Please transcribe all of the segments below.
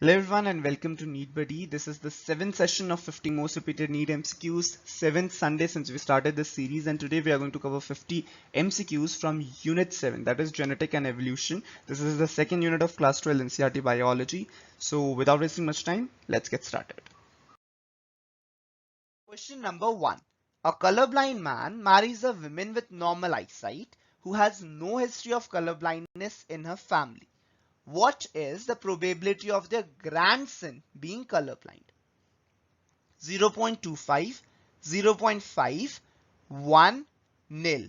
Hello everyone and welcome to NEET Buddy. This is the 7th session of 50 most repeated NEET MCQs, 7th Sunday since we started this series, and today we are going to cover 50 MCQs from Unit 7, that is Genetic and Evolution. This is the second unit of Class 12 NCERT Biology. So without wasting much time, let's get started. Question number 1. A colorblind man marries a woman with normal eyesight who has no history of colorblindness in her family. What is the probability of their grandson being colorblind? 0.25, 0.5, 1, nil.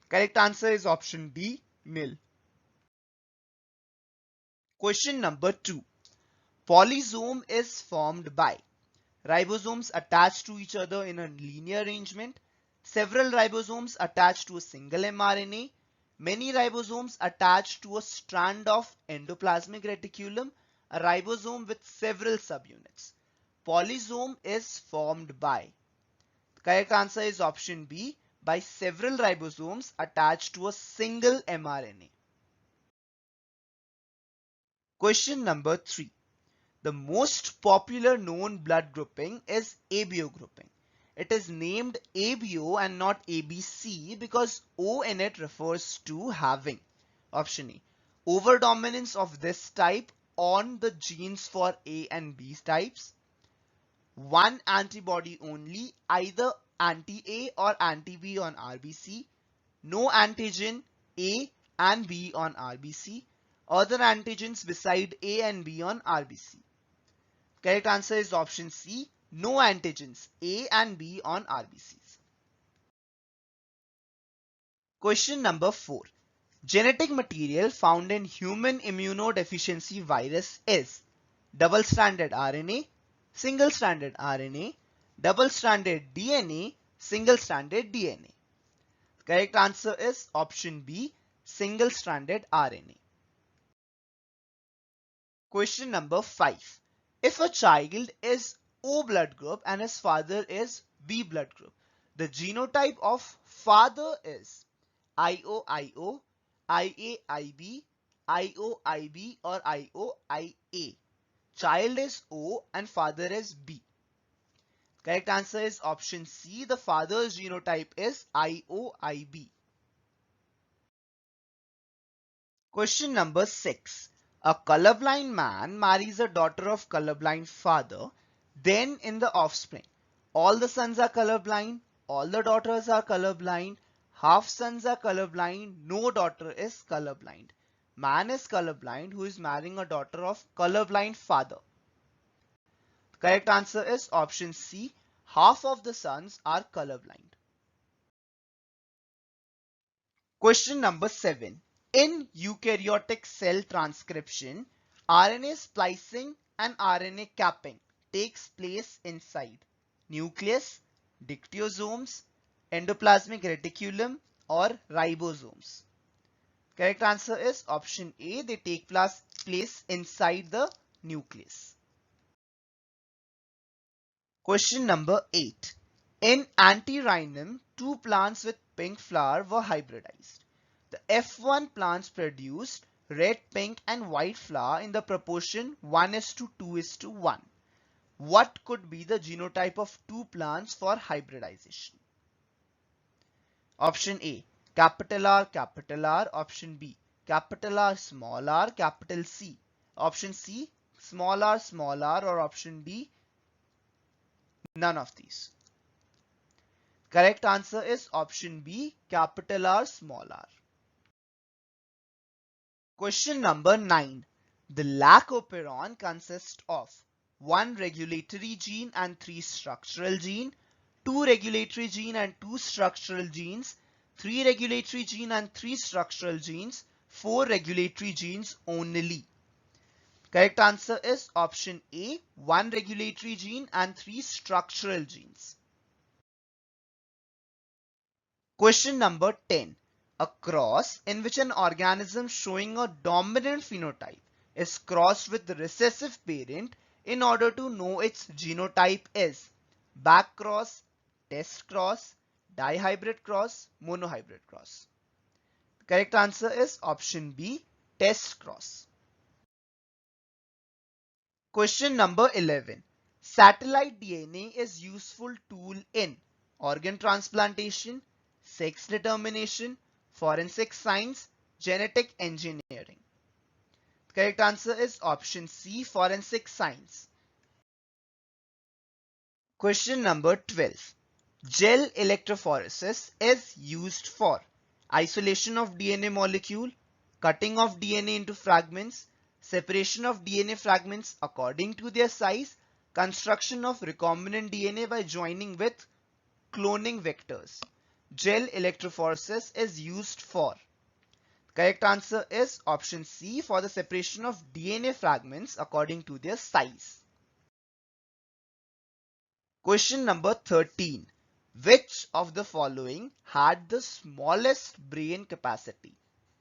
Correct answer is option B, nil. Question number 2. Polysome is formed by ribosomes attached to each other in a linear arrangement, several ribosomes attached to a single mRNA, many ribosomes attached to a strand of endoplasmic reticulum, a ribosome with several subunits. Polysome is formed by. The correct answer is option B, by several ribosomes attached to a single mRNA. Question number 3. The most popular known blood grouping is ABO grouping. It is named ABO and not ABC because O in it refers to having. Option A. Overdominance of this type on the genes for A and B types. One antibody only, either anti-A or anti-B on RBC. No antigen A and B on RBC. Other antigens beside A and B on RBC. Correct answer is option C. No antigens A and B on RBCs. Question number 4. Genetic material found in human immunodeficiency virus is double-stranded RNA, single-stranded RNA, double-stranded DNA, single-stranded DNA. Correct answer is option B, single-stranded RNA. Question number 5. If a child is O blood group and his father is B blood group, the genotype of father is IOIO, IAIB, IOIB or IOIA. Child is O and father is B. Correct answer is option C. The father's genotype is IOIB. Question number 6. A colorblind man marries a daughter of colorblind father. Then in the offspring, all the sons are colorblind, all the daughters are colorblind, half sons are colorblind, no daughter is colorblind. Man is colorblind who is marrying a daughter of colorblind father. Correct answer is option C. Half of the sons are colorblind. Question number 7. In eukaryotic cell transcription, RNA splicing and RNA capping takes place inside nucleus, dictyosomes, endoplasmic reticulum or ribosomes. Correct answer is option A. They take place inside the nucleus. Question number 8. In Antirrhinum, two plants with pink flower were hybridized. The F1 plants produced red, pink and white flower in the proportion 1:2:1. What could be the genotype of two plants for hybridization? Option A, capital R, capital R. Option B, capital R, small r, capital C. Option C, small r, or option D, none of these. Correct answer is option B, capital R, small r. Question number 9. The lac-operon consists of 1 regulatory gene and 3 structural gene, 2 regulatory gene and 2 structural genes, 3 regulatory gene and 3 structural genes, 4 regulatory genes only. Correct answer is option A, 1 regulatory gene and 3 structural genes. Question number 10. A cross in which an organism showing a dominant phenotype is crossed with the recessive parent in order to know its genotype is back cross, test cross, dihybrid cross, monohybrid cross. The correct answer is option B, test cross. Question number 11. Satellite DNA is useful tool in organ transplantation, sex determination, forensic science, genetic engineering. The correct answer is option C, forensic science. Question number 12. Gel electrophoresis is used for isolation of DNA molecule, cutting of DNA into fragments, separation of DNA fragments according to their size, construction of recombinant DNA by joining with cloning vectors. Gel electrophoresis is used for. Correct answer is option C, for the separation of DNA fragments according to their size. Question number 13. Which of the following had the smallest brain capacity?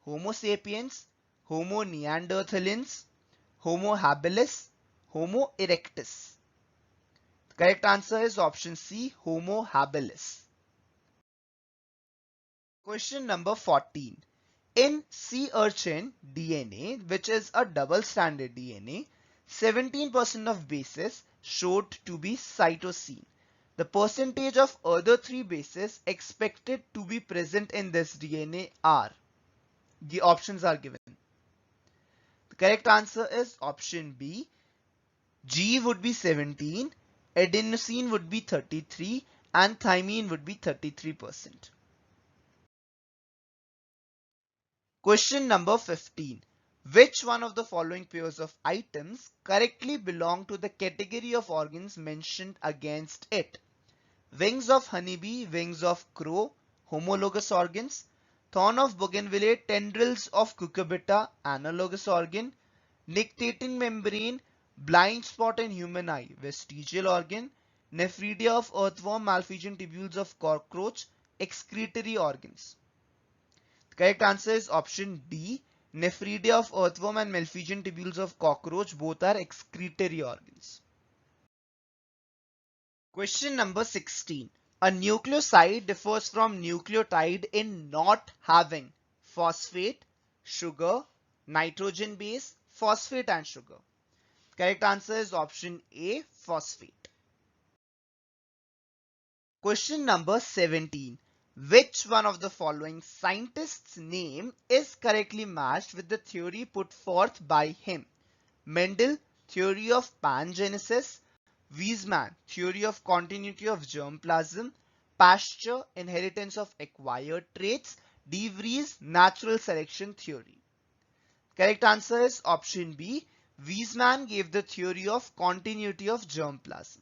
Homo sapiens, Homo neanderthalens, Homo habilis, Homo erectus. The correct answer is option C, Homo habilis. Question number 14. In sea urchin DNA, which is a double-stranded DNA, 17% of bases showed to be cytosine. The percentage of other three bases expected to be present in this DNA are. The options are given. The correct answer is option B. G would be 17, adenosine would be 33, and thymine would be 33%. Question number 15. Which one of the following pairs of items correctly belong to the category of organs mentioned against it? Wings of honeybee, wings of crow, homologous organs. Thorn of bougainvillea, tendrils of cucurbita, analogous organ. Nictitating membrane, blind spot in human eye, vestigial organ. Nephridia of earthworm, malphizian tubules of cockroach, excretory organs. The correct answer is option D. Nephridia of earthworm and malphizian tubules of cockroach, both are excretory organs. Question number 16. A nucleoside differs from nucleotide in not having phosphate, sugar, nitrogen base, phosphate and sugar. Correct answer is option A, phosphate. Question number 17. Which one of the following scientists' name is correctly matched with the theory put forth by him? Mendel, theory of pangenesis. Weismann, theory of continuity of germplasm. Pasteur, inheritance of acquired traits. De Vries, natural selection theory. Correct answer is option B. Weismann gave the theory of continuity of germplasm.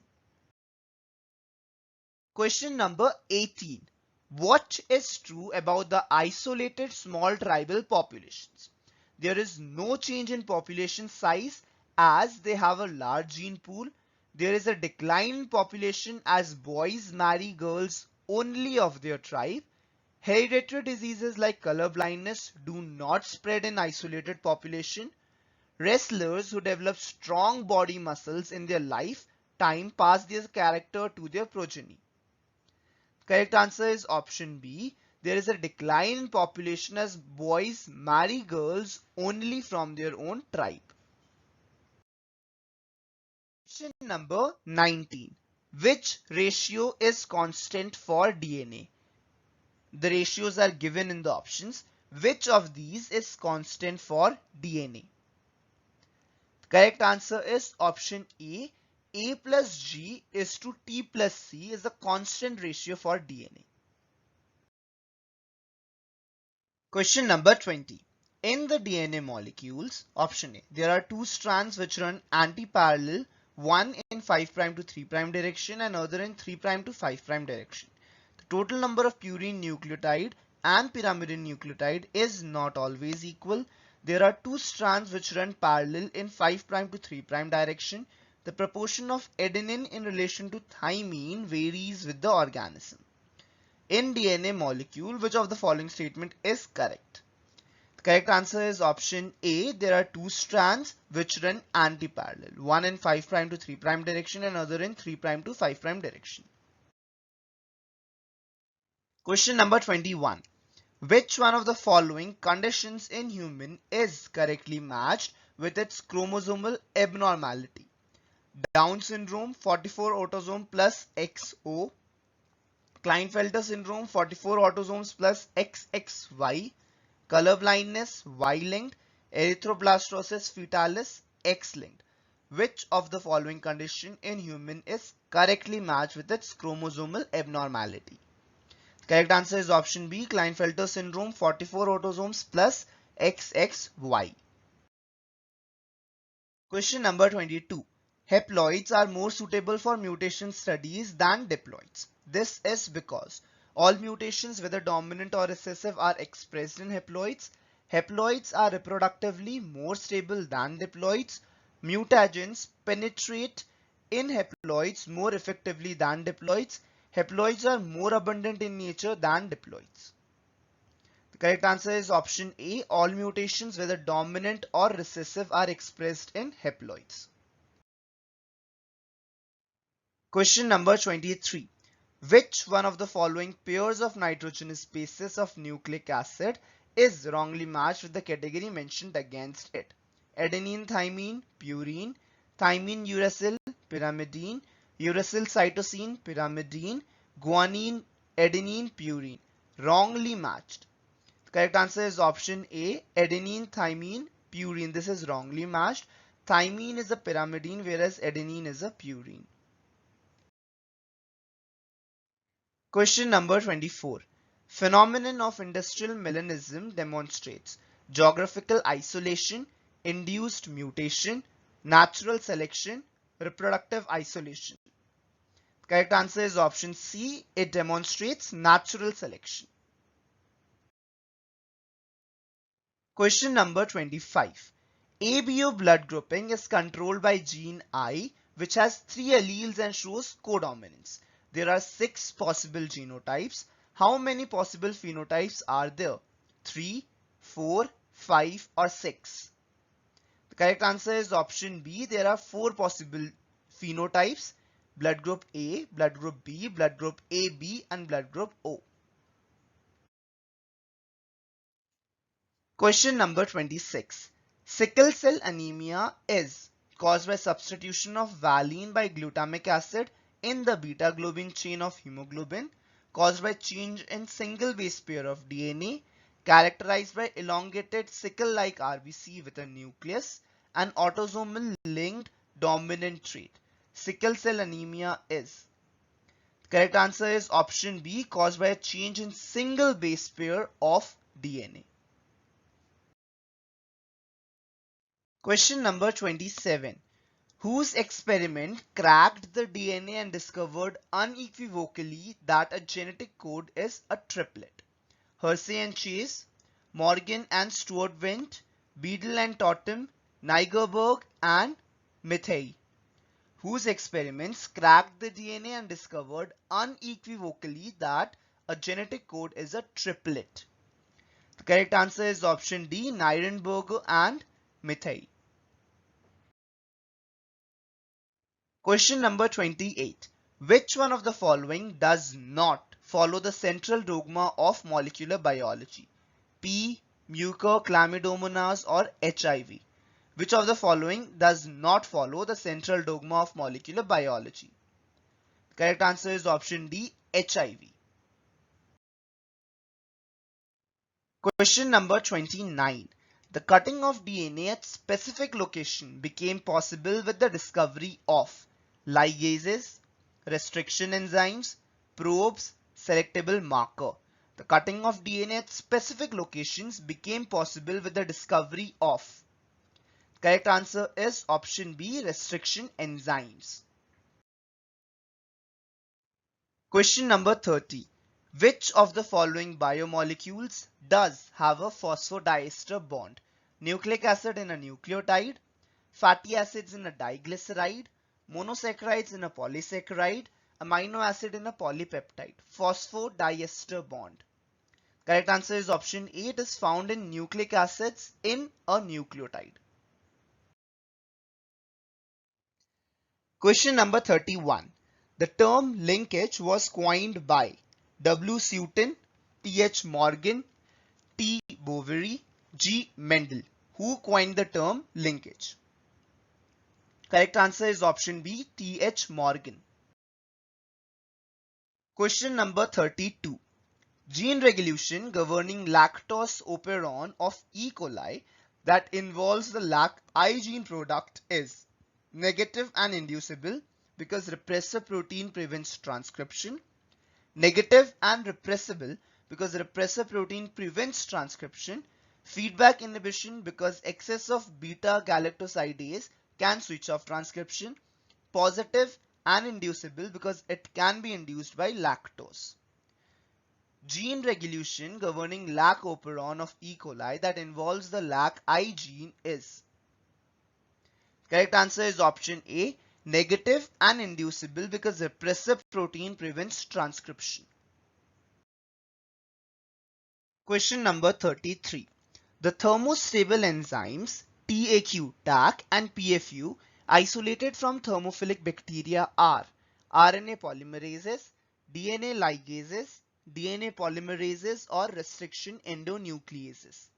Question number 18. What is true about the isolated small tribal populations? There is no change in population size as they have a large gene pool. There is a decline in population as boys marry girls only of their tribe. Hereditary diseases like color blindness do not spread in isolated population. Wrestlers who develop strong body muscles in their lifetime pass their character to their progeny. Correct answer is option B. There is a decline in population as boys marry girls only from their own tribe. Question number 19. Which ratio is constant for DNA? The ratios are given in the options. Which of these is constant for DNA? Correct answer is option A. A plus G is to T plus C is the constant ratio for DNA. Question number 20. In the DNA molecules, option A, there are two strands which run anti-parallel, one in 5' to 3' direction and other in 3' to 5' direction. The total number of purine nucleotide and pyrimidine nucleotide is not always equal. There are two strands which run parallel in 5' to 3' direction. The proportion of adenine in relation to thymine varies with the organism. In DNA molecule, which of the following statement is correct? The correct answer is option A. There are two strands which run anti-parallel, one in 5' to 3' direction and other in 3' to 5' direction. Question number 21. Which one of the following conditions in human is correctly matched with its chromosomal abnormality? Down syndrome, 44 autosome plus XO. Klinefelter syndrome, 44 autosomes plus XXY. Color blindness, Y-linked. Erythroblastosis fetalis, X-linked. Which of the following condition in human is correctly matched with its chromosomal abnormality? Correct answer is option B, Klinefelter syndrome, 44 autosomes plus XXY. Question number 22. Haploids are more suitable for mutation studies than diploids. This is because all mutations, whether dominant or recessive, are expressed in haploids. Haploids are reproductively more stable than diploids. Mutagens penetrate in haploids more effectively than diploids. Haploids are more abundant in nature than diploids. The correct answer is option A. All mutations, whether dominant or recessive, are expressed in haploids. Question number 23. Which one of the following pairs of nitrogenous bases of nucleic acid is wrongly matched with the category mentioned against it? Adenine, thymine, purine, thymine, uracil, pyrimidine, uracil, cytosine, pyrimidine, guanine, adenine, purine. Wrongly matched. The correct answer is option A, adenine, thymine, purine. This is wrongly matched. Thymine is a pyrimidine, whereas adenine is a purine. Question number 24. Phenomenon of industrial melanism demonstrates geographical isolation, induced mutation, natural selection, reproductive isolation. Correct answer is option C. It demonstrates natural selection. Question number 25. ABO blood grouping is controlled by gene I, which has 3 alleles and shows codominance. There are 6 possible genotypes. How many possible phenotypes are there? 3, 4, 5 or 6? The correct answer is option B. There are 4 possible phenotypes: blood group A, blood group B, blood group AB and blood group O. Question number 26. Sickle cell anemia is caused by substitution of valine by glutamic acid in the beta globin chain of hemoglobin, caused by change in single base pair of DNA, characterized by elongated sickle-like RBC with a nucleus, and autosomal linked dominant trait. Sickle cell anemia is. The correct answer is option B, caused by a change in single base pair of DNA. Question number 27. Whose experiment cracked the DNA and discovered unequivocally that a genetic code is a triplet? Hersey and Chase, Morgan and Stuart Went, Beadle and Totem, Nigerberg and Mithay. Whose experiments cracked the DNA and discovered unequivocally that a genetic code is a triplet? The correct answer is option D, Nirenberger and Mithay. Question number 28. Which one of the following does not follow the central dogma of molecular biology? P, Mucor, Chlamydomonas or HIV? Which of the following does not follow the central dogma of molecular biology? The correct answer is option D, HIV. Question number 29. The cutting of DNA at specific location became possible with the discovery of ligases, restriction enzymes, probes, selectable marker. The cutting of DNA at specific locations became possible with the discovery of. Correct answer is option B, restriction enzymes. Question number 30. Which of the following biomolecules does have a phosphodiester bond? Nucleic acid in a nucleotide, fatty acids in a diglyceride, monosaccharides in a polysaccharide, amino acid in a polypeptide. Phosphodiester bond. Correct answer is option A. It is found in nucleic acids in a nucleotide. Question number 31. The term linkage was coined by W. Sutton, T. H. Morgan, T. Boveri, G. Mendel. Who coined the term linkage? Correct answer is option B, T.H. Morgan. Question number 32. Gene regulation governing lactose operon of E. coli that involves the LAC-I gene product is negative and inducible because repressor protein prevents transcription, negative and repressible because repressor protein prevents transcription, feedback inhibition because excess of beta galactosidase can switch off transcription, positive and inducible because it can be induced by lactose. Gene regulation governing lac operon of E. coli that involves the LAC-I gene is. Correct answer is option A, negative and inducible because repressor protein prevents transcription. Question number 33. The thermostable enzymes TAQ, TAC and PFU isolated from thermophilic bacteria are RNA polymerases, DNA ligases, DNA polymerases or restriction endonucleases.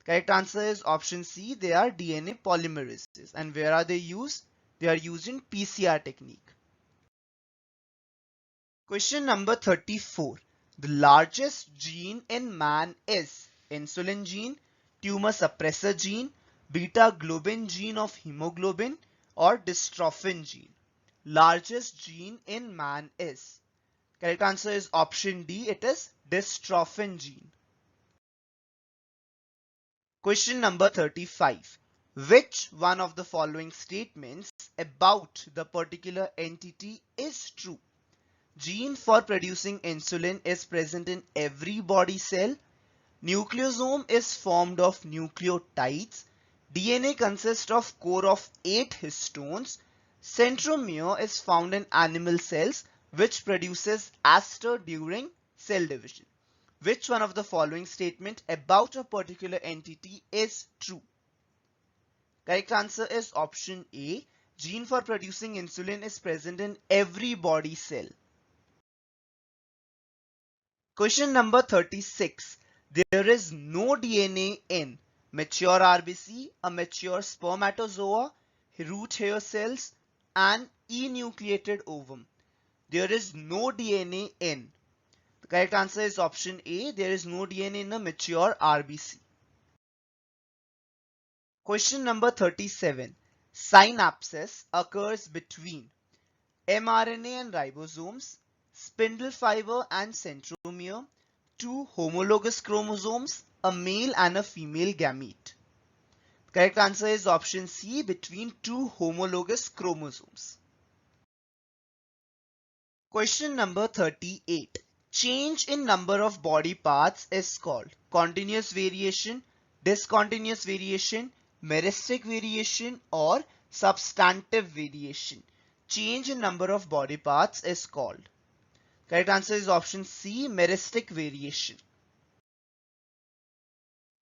Correct answer is option C. They are DNA polymerases. And where are they used? They are used in PCR technique. Question number 34. The largest gene in man is insulin gene, tumor suppressor gene, beta globin gene of hemoglobin or dystrophin gene. Largest gene in man is. Correct answer is option D. It is dystrophin gene. Question number 35. Which one of the following statements about the particular entity is true? Gene for producing insulin is present in every body cell. Nucleosome is formed of nucleotides. DNA consists of core of 8 histones. Centromere is found in animal cells which produces aster during cell division. Which one of the following statement about a particular entity is true? Correct answer is option A. Gene for producing insulin is present in every body cell. Question number 36. There is no DNA in mature RBC, a mature spermatozoa, root hair cells, and enucleated ovum. There is no DNA in. The correct answer is option A. There is no DNA in a mature RBC. Question number 37. Synapses occurs between mRNA and ribosomes, spindle fiber and centromere, two homologous chromosomes, a male and a female gamete. Correct answer is option C, between two homologous chromosomes. Question number 38. Change in number of body parts is called continuous variation, discontinuous variation, meristic variation or substantive variation. Change in number of body parts is called. Correct answer is option C, meristic variation.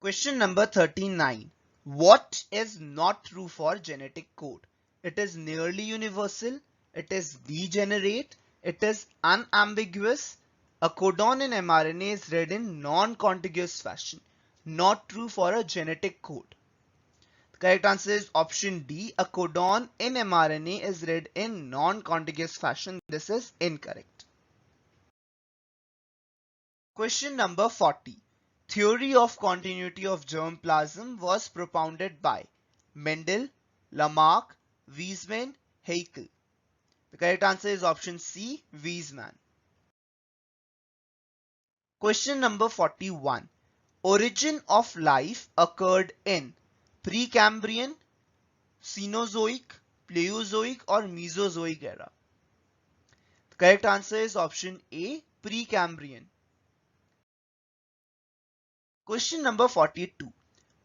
Question number 39. What is not true for genetic code? It is nearly universal, it is degenerate, it is unambiguous. A codon in mRNA is read in non-contiguous fashion. Not true for a genetic code. The correct answer is option D. A codon in mRNA is read in non-contiguous fashion. This is incorrect. Question number 40. Theory of continuity of germplasm was propounded by Mendel, Lamarck, Weizmann, Haeckel. The correct answer is option C, Weizmann. Question number 41. Origin of life occurred in Precambrian, Cenozoic, Paleozoic or Mesozoic era. The correct answer is option A, Precambrian. Question number 42.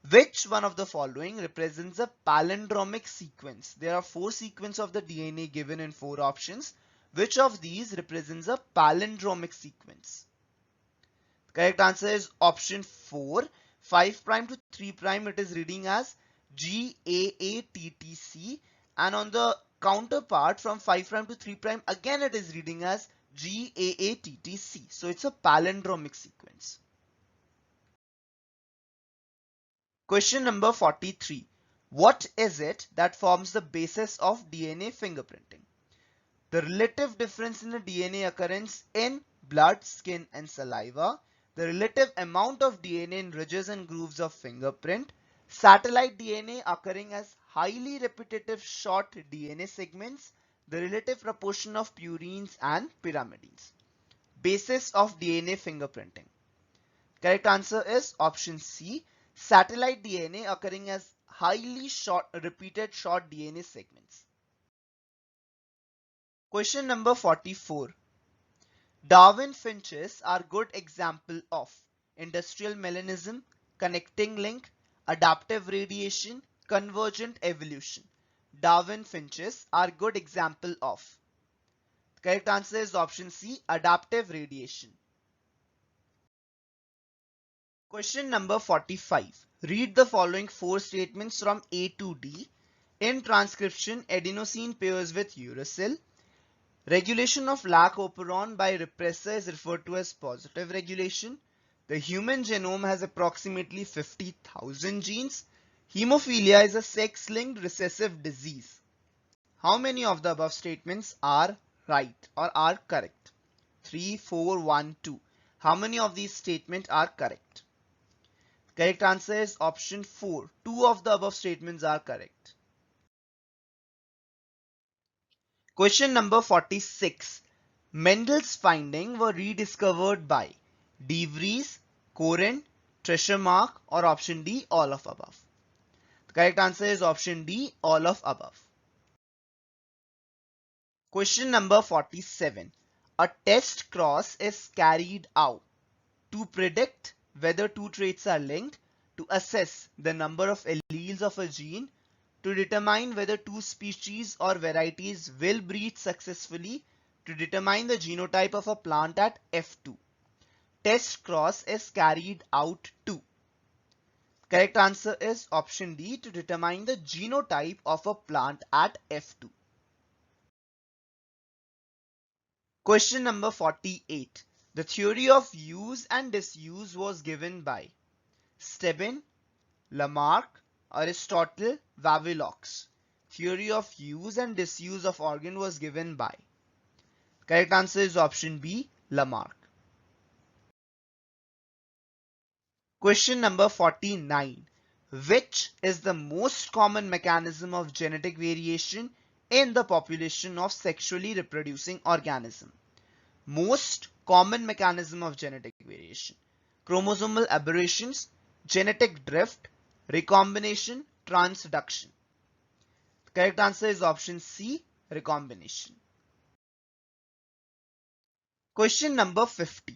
Which one of the following represents a palindromic sequence? There are 4 sequences of the DNA given in 4 options. Which of these represents a palindromic sequence? The correct answer is option 4. 5' to 3' it is reading as GAATTC, and on the counterpart from 5' to 3' again it is reading as GAATTC. So it's a palindromic sequence. Question number 43. What is it that forms the basis of DNA fingerprinting? The relative difference in the DNA occurrence in blood, skin, and saliva, the relative amount of DNA in ridges and grooves of fingerprint, satellite DNA occurring as highly repetitive short DNA segments, the relative proportion of purines and pyrimidines. Basis of DNA fingerprinting. Correct answer is option C, satellite DNA occurring as highly repeated short DNA segments. Question number 44. Darwin finches are good example of industrial melanism, connecting link, adaptive radiation, convergent evolution. Darwin finches are good example of. The correct answer is option C, adaptive radiation. Question number 45. Read the following four statements from A to D. In transcription, adenosine pairs with uracil. Regulation of lac operon by repressor is referred to as positive regulation. The human genome has approximately 50,000 genes. Hemophilia is a sex-linked recessive disease. How many of the above statements are right or are correct? 3, 4, 1, 2. How many of these statements are correct? Correct answer is option 4. Two of the above statements are correct. Question number 46. Mendel's findings were rediscovered by De Vries, Coren, Trescharmach, or option D, all of above. The correct answer is option D, all of above. Question number 47. A test cross is carried out to predict whether two traits are linked, to assess the number of alleles of a gene, to determine whether two species or varieties will breed successfully, to determine the genotype of a plant at F2. Test cross is carried out to. Correct answer is option D, to determine the genotype of a plant at F2. Question number 48. The theory of use and disuse was given by Stebin, Lamarck, Aristotle, Vavilox. Theory of use and disuse of organ was given by. Correct answer is option B, Lamarck. Question number 49. Which is the most common mechanism of genetic variation in the population of sexually reproducing organism? Most common mechanism of genetic variation. Chromosomal aberrations, genetic drift, recombination, transduction. The correct answer is option C, recombination. Question number 50.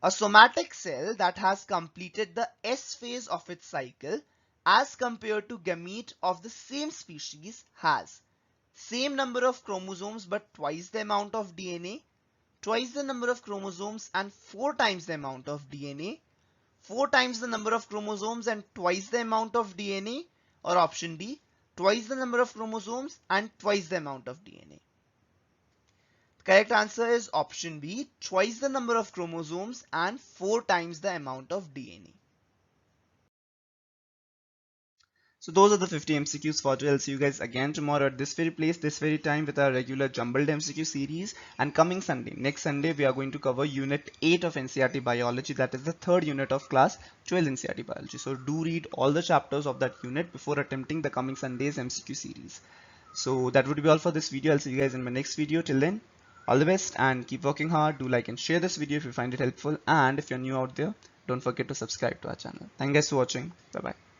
A somatic cell that has completed the S phase of its cycle as compared to gamete of the same species has same number of chromosomes but twice the amount of DNA, twice the number of chromosomes and 4 times the amount of DNA, 4 times the number of chromosomes and twice the amount of DNA, or option D, twice the number of chromosomes and twice the amount of DNA. The correct answer is option B, twice the number of chromosomes and 4 times the amount of DNA. So those are the 50 MCQs for today. I'll see you guys again tomorrow at this very place, this very time with our regular jumbled MCQ series. And coming Sunday, next Sunday, we are going to cover Unit 8 of NCERT Biology. That is the third unit of class 12 NCERT Biology. So do read all the chapters of that unit before attempting the coming Sunday's MCQ series. So that would be all for this video. I'll see you guys in my next video. Till then, all the best and keep working hard. Do like and share this video if you find it helpful. And if you're new out there, don't forget to subscribe to our channel. Thank you guys for watching. Bye bye.